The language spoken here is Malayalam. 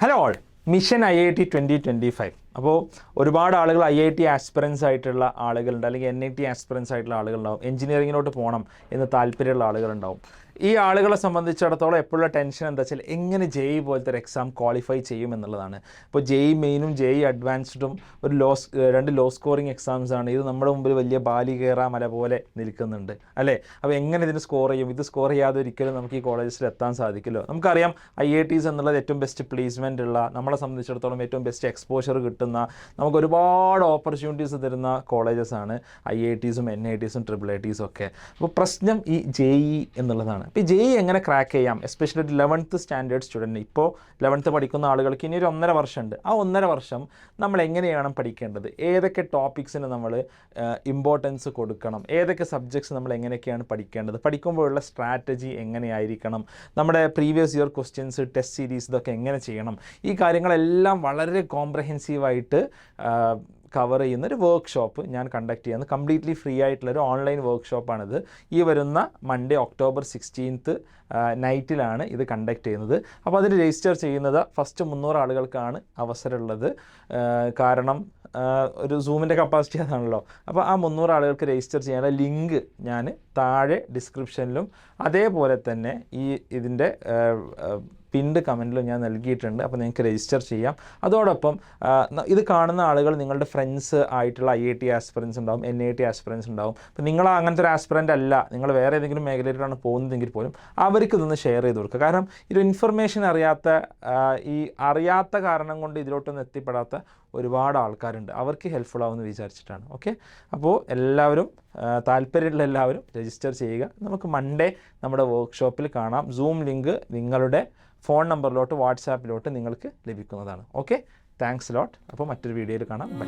Hello all, mission IIT 2025. അപ്പോൾ ഒരുപാട് ആളുകൾ IIT ആസ്പിറൻസ് ആയിട്ടുള്ള ആളുകളുണ്ട്, അല്ലെങ്കിൽ NIT ആസ്പിറൻസ് ആയിട്ടുള്ള ആളുകളുണ്ടാവും, എഞ്ചിനീയറിങ്ങിലോട്ട് പോകണം എന്ന് താല്പര്യമുള്ള ആളുകളുണ്ടാവും. ഈ ആളുകളെ സംബന്ധിച്ചിടത്തോളം എപ്പോഴുള്ള ടെൻഷൻ എന്താ വെച്ചാൽ എങ്ങനെ JEE പോലത്തെ ഒരു എക്സാം ക്വാളിഫൈ ചെയ്യും എന്നുള്ളതാണ്. ഇപ്പോൾ JEE മെയിനും JEE അഡ്വാൻസ്ഡും ഒരു രണ്ട് ലോ സ്കോറിംഗ് എക്സാംസാണ്. ഇത് നമ്മുടെ മുമ്പിൽ വലിയ ബാലി കയറാ മല പോലെ നിൽക്കുന്നുണ്ട് അല്ലേ. അപ്പോൾ എങ്ങനെ ഇതിന് സ്കോർ ചെയ്യും? ഇത് സ്കോർ ചെയ്യാതെ ഒരിക്കലും നമുക്ക് ഈ കോളേജിൽ എത്താൻ സാധിക്കില്ലോ. നമുക്കറിയാം IITs എന്നുള്ളത് ഏറ്റവും ബെസ്റ്റ് പ്ലേസ്മെൻ്റ് ഉള്ള, നമ്മളെ സംബന്ധിച്ചിടത്തോളം ഏറ്റവും ബെസ്റ്റ് എക്സ്പോഷർ കിട്ടുന്ന, നമുക്ക് ഒരുപാട് ഓപ്പർച്യൂണിറ്റീസ് തരുന്ന കോളേജസ് ആണ് IITസും NITസും IIITസും ഒക്കെ. അപ്പോൾ പ്രശ്നം ഈ JEE എന്നുള്ളതാണ്. ഇപ്പോൾ JEE എങ്ങനെ ക്രാക്ക് ചെയ്യാം, എസ്പെഷ്യലി ഒരു 11th സ്റ്റാൻഡേർഡ് സ്റ്റുഡൻറ്റ്, ഇപ്പോൾ 11th പഠിക്കുന്ന ആളുകൾക്ക് ഇനി ഒരു 1.5 വർഷമുണ്ട്. ആ 1.5 വർഷം നമ്മൾ എങ്ങനെയാണ് പഠിക്കേണ്ടത്, ഏതൊക്കെ ടോപ്പിക്സിന് നമ്മൾ ഇമ്പോർട്ടൻസ് കൊടുക്കണം, ഏതൊക്കെ സബ്ജക്ട്സ് നമ്മൾ എങ്ങനെയൊക്കെയാണ് പഠിക്കേണ്ടത്, പഠിക്കുമ്പോഴുള്ള സ്ട്രാറ്റജി എങ്ങനെയായിരിക്കണം, നമ്മുടെ previous year questions, test series, ഇതൊക്കെ എങ്ങനെ ചെയ്യണം, ഈ കാര്യങ്ങളെല്ലാം വളരെ കോംപ്രഹെൻസീവായിട്ട് കവർ ചെയ്യുന്നൊരു വർക്ക്ഷോപ്പ് ഞാൻ കണ്ടക്ട് ചെയ്യുന്നത്. കംപ്ലീറ്റ്ലി ഫ്രീ ആയിട്ടുള്ളൊരു ഓൺലൈൻ വർക്ക്ഷോപ്പാണിത്. ഈ വരുന്ന മൺഡേ October 16th നൈറ്റിലാണ് ഇത് കണ്ടക്ട് ചെയ്യുന്നത്. അപ്പോൾ അതിന് രജിസ്റ്റർ ചെയ്യുന്നത് ഫസ്റ്റ് 300 ആളുകൾക്കാണ് അവസരമുള്ളത്. കാരണം ഒരു സൂമിൻ്റെ കപ്പാസിറ്റി അതാണല്ലോ. അപ്പോൾ ആ 300 ആളുകൾക്ക് രജിസ്റ്റർ ചെയ്യാനുള്ള ലിങ്ക് ഞാൻ താഴെ ഡിസ്ക്രിപ്ഷനിലും അതേപോലെ തന്നെ ഇതിൻ്റെ പിൻഡ് കമൻറ്റിലും ഞാൻ നൽകിയിട്ടുണ്ട്. അപ്പോൾ നിങ്ങൾക്ക് രജിസ്റ്റർ ചെയ്യാം. അതോടൊപ്പം ഇത് കാണുന്ന ആളുകൾ നിങ്ങളുടെ ഫ്രണ്ട്സ് ആയിട്ടുള്ള IIT ആസ്പിറൻസ് ഉണ്ടാവും, NIT ആസ്പിറൻസ് ഉണ്ടാവും. അപ്പോൾ നിങ്ങൾ അങ്ങനത്തെ ഒരു ആസ്പിറൻ്റ് അല്ല, നിങ്ങൾ വേറെ ഏതെങ്കിലും മേഖലയിലാണ് പോകുന്നതെങ്കിൽ പോലും അവർക്ക് ഇതൊന്ന് ഷെയർ ചെയ്ത് കൊടുക്കുക. കാരണം ഇത് ഇൻഫർമേഷൻ അറിയാത്ത കാരണം കൊണ്ട് ഇതിലോട്ടൊന്നും എത്തിപ്പെടാത്ത ഒരുപാട് ആൾക്കാരുണ്ട്. അവർക്ക് ഹെൽപ്ഫുൾ ആവുമെന്ന് വിചാരിച്ചിട്ടാണ്. ഓക്കെ, അപ്പോൾ എല്ലാവരും താല്പര്യമുള്ള എല്ലാവരും രജിസ്റ്റർ ചെയ്യുക. നമുക്ക് മൺഡേ നമ്മുടെ വർക്ക്ഷോപ്പിൽ കാണാം. സൂം ലിങ്ക് നിങ്ങളുടെ ഫോൺ നമ്പറിലോട്ട്, വാട്സാപ്പിലോട്ട് നിങ്ങൾക്ക് ലഭിക്കുന്നതാണ്. Okay, thanks lot. അപ്പോൾ മറ്റൊരു വീഡിയോയിൽ കാണാം. ബൈ.